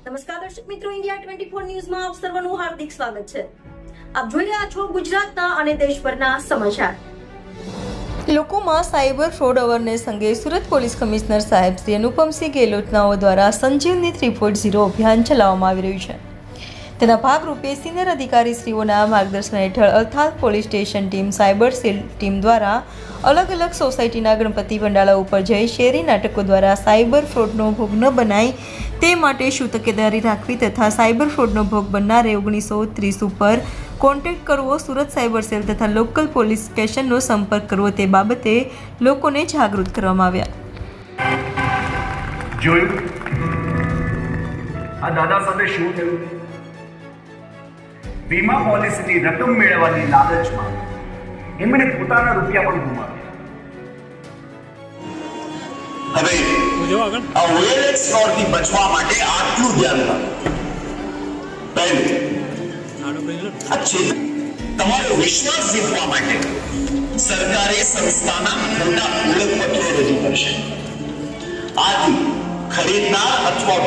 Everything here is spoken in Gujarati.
નમસ્કાર દર્શક મિત્રો, ઇન્ડિયા 24 ન્યૂઝમાં આપ સર્વનું હાર્દિક સ્વાગત છે। આપ જોઈ રહ્યા છો ગુજરાતના અને દેશભરના સમાચાર। લોકોમાં સાયબર ફ્રોડ અવેરનેસ અંગે સુરત પોલીસ કમિશનર સાહેબ શ્રી અનુપમસિંહ ગેહલોતનાઓ દ્વારા સંજીવની 3.0 અભિયાન ચલાવવામાં આવી રહ્યું છે। તેના ભાગરૂપે સિનિયર અધિકારીશ્રીઓના માર્ગદર્શન હેઠળ અર્થાત police station team, cyber cell team દ્વારા અલગ અલગ સોસાયટીના ગણપતિ પંડાળો ઉપર જઈ શેરી નાટકો દ્વારા સાયબર ફ્રોડનો ભોગ ન બનાય તે માટે શું તકેદારી રાખવી તથા સાયબર ફ્રોડનો ભોગ બનનારે 1930 ઉપર કોન્ટેક્ટ કરવો, સુરત સાયબર સેલ તથા લોકલ પોલીસ સ્ટેશનનો સંપર્ક કરવો તે બાબતે લોકોને જાગૃત કરવામાં આવ્યા। જોયું આ દાદા સાથે શું થયું? વીમા પોલિસીની રકમ મેળવવાની લાલચમાં એમણે પોતાના રૂપિયા પણ ગુમાવ્યા। હવે આ OLX ફ્રોડથી બચવા માટે આટલું ધ્યાન રાખો। પહેલું, આ ક્ષેત્ર તમારો વિશ્વાસ જીતવા માટે સરકારે સંસ્થાના ખોટા ઓળખપત્રો રજૂ કરશે। આથી ખરીદનાર અથવા